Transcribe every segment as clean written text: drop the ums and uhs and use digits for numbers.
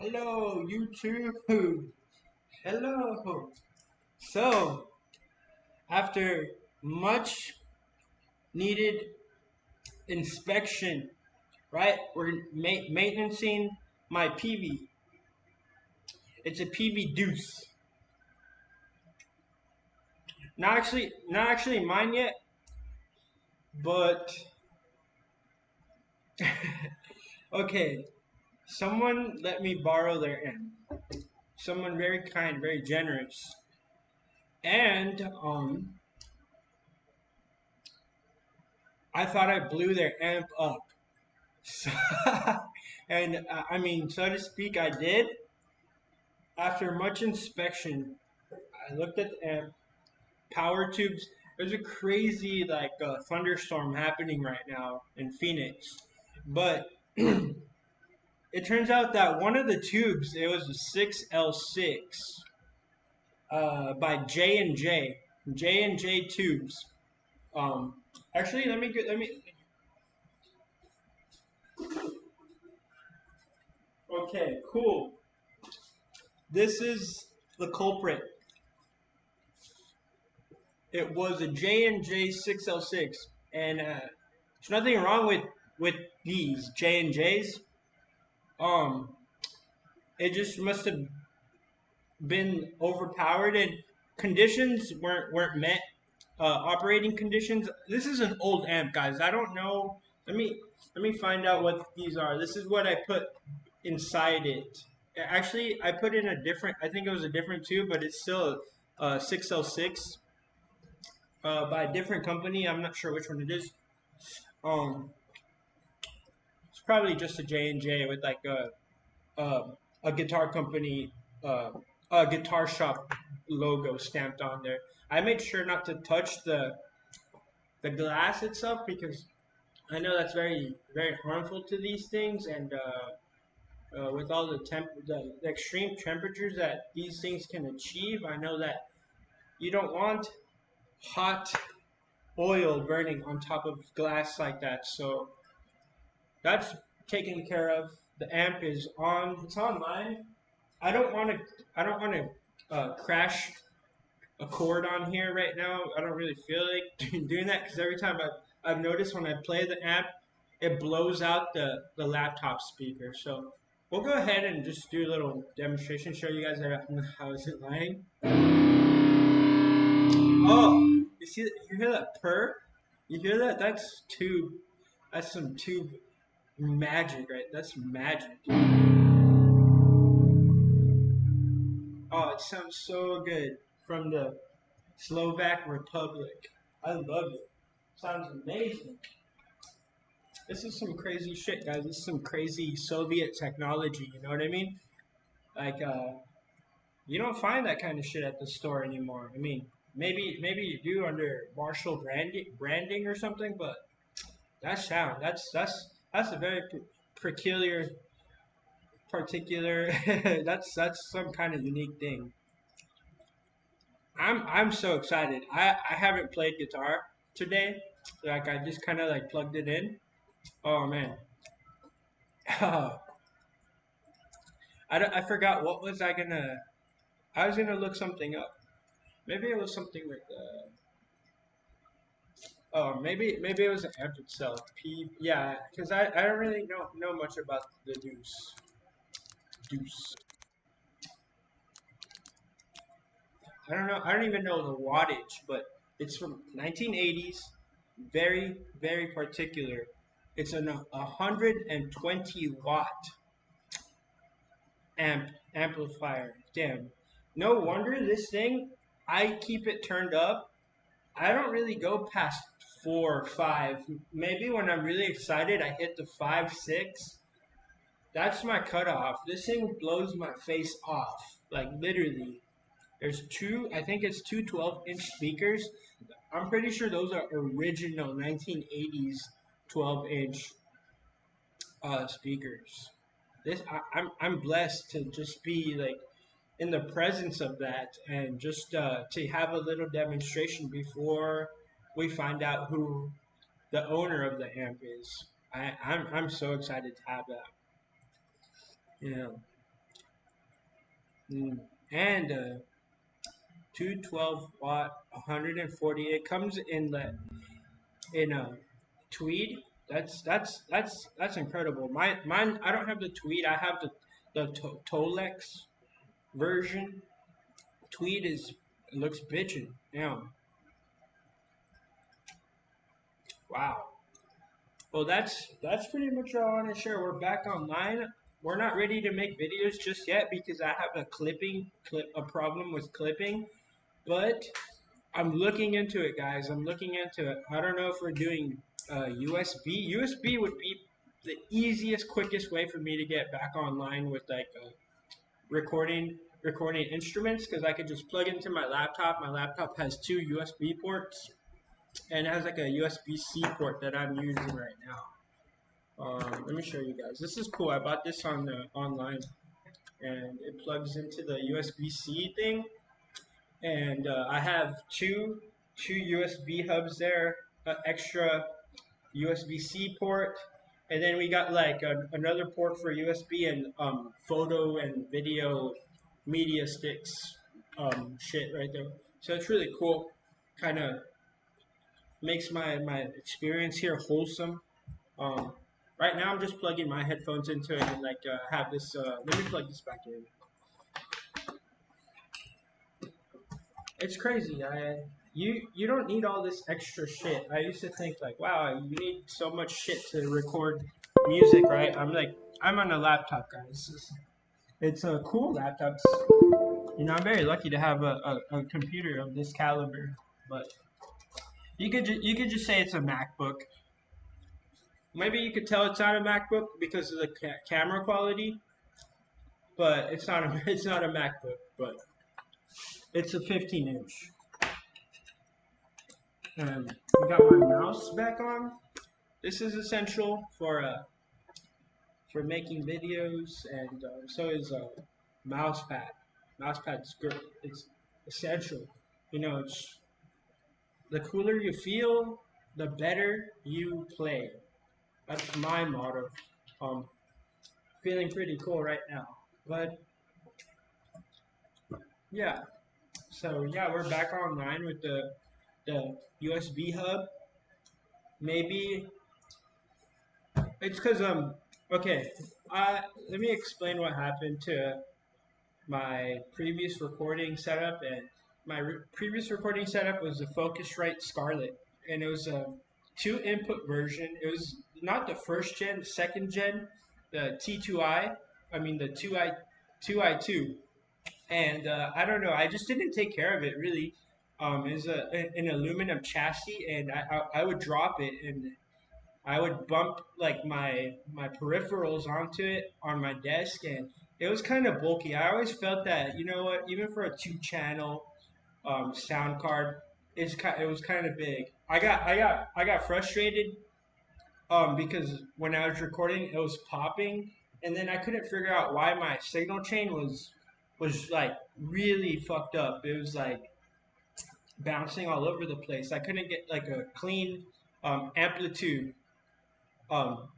Hello, YouTube. Hello. So, after much needed inspection, right? We're maintaining my Peavy. It's a Peavy Deuce. Not actually mine yet, but okay. Someone let me borrow their amp. Someone very kind, very generous, and I thought I blew their amp up. So, and I mean, so to speak, I did. After much inspection, I looked at the amp, power tubes. There's a crazy thunderstorm happening right now in Phoenix, but it turns out that one of the tubes, it was a 6L6 by J&J tubes. Um, Actually, let me. Okay, cool. This is the culprit. It was a J&J 6L6, and there's nothing wrong with these J&Js. Um, it just must have been overpowered, and conditions weren't met. Operating conditions. This is an old amp, guys. I don't know. Let me find out what these are. This is what I put inside it. Actually, I put in a different. I think it was a different tube, but it's still a 6L6 by a different company. I'm not sure which one it is. Um, it's probably just a J&J with like a guitar company, uh, a guitar shop logo stamped on there. I made sure not to touch the glass itself because I know that's very harmful to these things, and with all the extreme temperatures that these things can achieve, I know that you don't want hot oil burning on top of glass like that. So that's taken care of. The amp is on. It's online. I don't want to. I don't want to crash a chord on here right now. I don't really feel like doing that because every time I've noticed when I play the amp, it blows out the laptop speaker. So we'll go ahead and just do a little demonstration, show you guys how is it lying. Oh, you hear that purr? You hear that? That's tube. That's some tube magic, right? That's magic. Oh, it sounds so good from the Slovak Republic. I love it. Sounds amazing. This is some crazy shit, guys. This is some crazy Soviet technology. You know what I mean? Like, you don't find that kind of shit at the store anymore. I mean, maybe you do under Marshall branding or something, but that sound that's a very peculiar particular. That's some kind of unique thing. I'm so excited. I haven't played guitar today. Like I just kind of like plugged it in. Oh man. I forgot what was I gonna. I was gonna look something up. Maybe it was something like oh maybe it was an amp itself. Yeah, because I don't really know much about the Deuce. I don't even know the wattage, but it's from 1980s. Very particular. It's an 120 watt amplifier. Damn. No wonder this thing. I keep it turned up. I don't really go past 4 or 5. Maybe when I'm really excited, I hit the 5, 6. That's my cutoff. This thing blows my face off. Like literally. There's two. I think it's two 12-inch speakers. I'm pretty sure those are original 1980s 12-inch speakers. I'm blessed to just be like in the presence of that and just to have a little demonstration before we find out who the owner of the amp is. I'm so excited to have that. Yeah. Mm. And 212 watt, 140. It comes in in a tweed. That's incredible. Mine. I don't have the tweed. I have the Tolex version. Tweed is it looks bitchin'. Damn. Wow. Well, that's pretty much all I want to share. We're back online. We're not ready to make videos just yet because I have a problem with clipping. But I'm looking into it, guys. I'm looking into it. I don't know if we're doing USB. USB would be the easiest, quickest way for me to get back online with like recording instruments because I could just plug into my laptop. My laptop has two USB ports and it has like a USB-C port that I'm using right now. Let me show you guys. This is cool. I bought this on the online, and it plugs into the USB-C thing. And I have two USB hubs there, extra USB-C port, and then we got like another port for USB and photo and video media sticks shit right there. So it's really cool. Kind of makes my experience here wholesome. Um, right now, I'm just plugging my headphones into it and like have this. Let me plug this back in. It's crazy. You don't need all this extra shit. I used to think like, wow, you need so much shit to record music, right? I'm on a laptop, guys. It's a cool laptop. You know, I'm very lucky to have a computer of this caliber. But you could just say it's a MacBook. Maybe you could tell it's not a MacBook because of the camera quality, but it's not a it's not a MacBook, but it's a 15-inch. And we got my mouse back on. This is essential for making videos, and so is a mouse pad. Mouse pad's good. It's essential. You know, it's the cooler you feel, the better you play. That's my motto. Um, feeling pretty cool right now. But yeah, so yeah, we're back online with the USB hub. Maybe it's because okay. Let me explain what happened to my previous recording setup. And my previous recording setup was a Focusrite Scarlett, and it was a two input version. It was not the first gen, the second gen, the T2i. I mean the 2i2. And I don't know. I just didn't take care of it really. It's an aluminum chassis, and I would drop it, and I would bump like my peripherals onto it on my desk, and it was kind of bulky. I always felt that, you know what, even for a two-channel sound card, it was kind of big. I got frustrated because when I was recording, it was popping, and then I couldn't figure out why my signal chain was like really fucked up. It was like bouncing all over the place. I couldn't get like a clean amplitude um,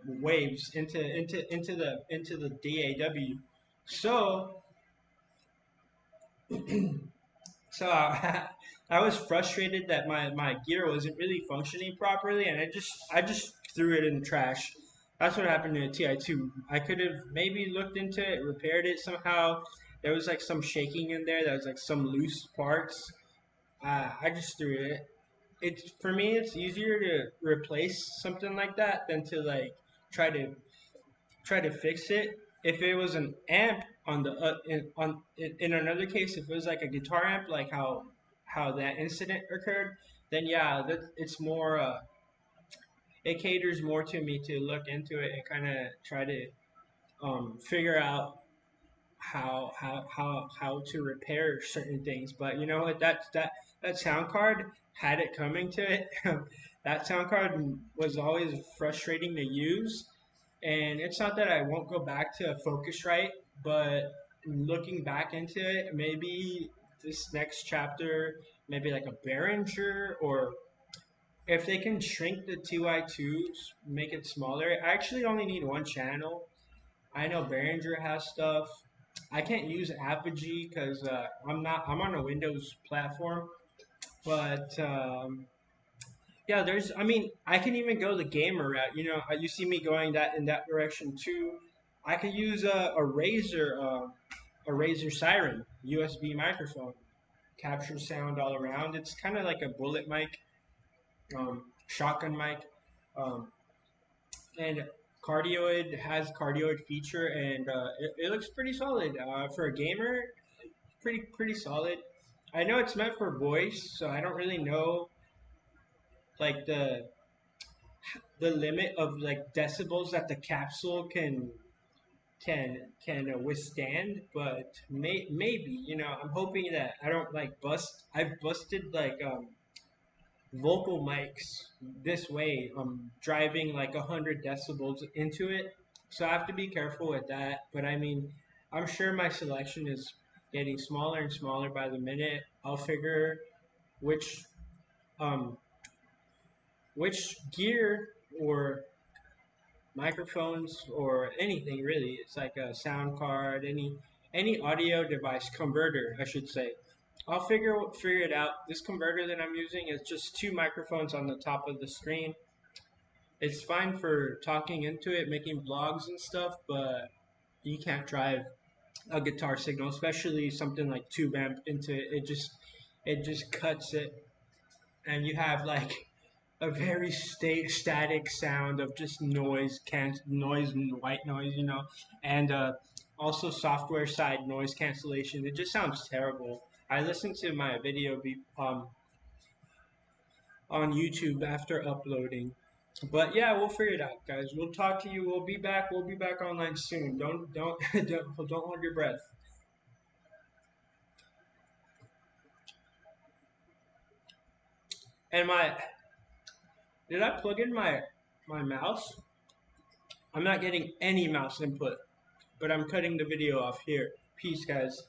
waves into the DAW. So I was frustrated that my gear wasn't really functioning properly, and I just threw it in the trash. That's what happened to the TI2. I could have maybe looked into it, repaired it somehow. There was like some shaking in there. There was like some loose parts. I just threw it. It's for me. It's easier to replace something like that than to like try to try to fix it. If it was an amp on the in another case, if it was like a guitar amp, like how that incident occurred, then yeah, it's more. It caters more to me to look into it and kind of try to figure out how to repair certain things. But you know what? That sound card had it coming to it. That sound card was always frustrating to use, and it's not that I won't go back to Focusrite, but looking back into it, maybe this next chapter, maybe like a Behringer, or if they can shrink the 2i2s, make it smaller. I actually only need one channel. I know Behringer has stuff. I can't use Apogee because I'm on a Windows platform. But yeah, I mean, I can even go the gamer route. You know, you see me going that in that direction too. I could use a Razer Siren USB microphone, capture sound all around. It's kind of like a bullet mic, shotgun mic, um, and cardioid has cardioid feature, and it looks pretty solid for a gamer. Pretty solid. I know it's meant for voice, so I don't really know like the limit of like decibels that the capsule can withstand, but maybe I'm hoping that I don't like bust. I've busted like vocal mics this way. Driving like 100 decibels into it, so I have to be careful with that. But I mean, I'm sure my selection is getting smaller and smaller by the minute. I'll figure which um which gear or microphones or anything really. It's like a sound card, any audio device converter, I should say. I'll figure it out. This converter that I'm using is just two microphones on the top of the screen. It's fine for talking into it, making vlogs and stuff, but you can't drive a guitar signal, especially something like tube amp into it. It just cuts it, and you have like a very static sound of just noise, noise and white noise, and also software side noise cancellation. It just sounds terrible. I listened to my video on YouTube after uploading. But yeah, we'll figure it out, guys. We'll talk to you. We'll be back. We'll be back online soon. Don't don't hold your breath. And did I plug in my mouse? I'm not getting any mouse input, but I'm cutting the video off here. Peace, guys.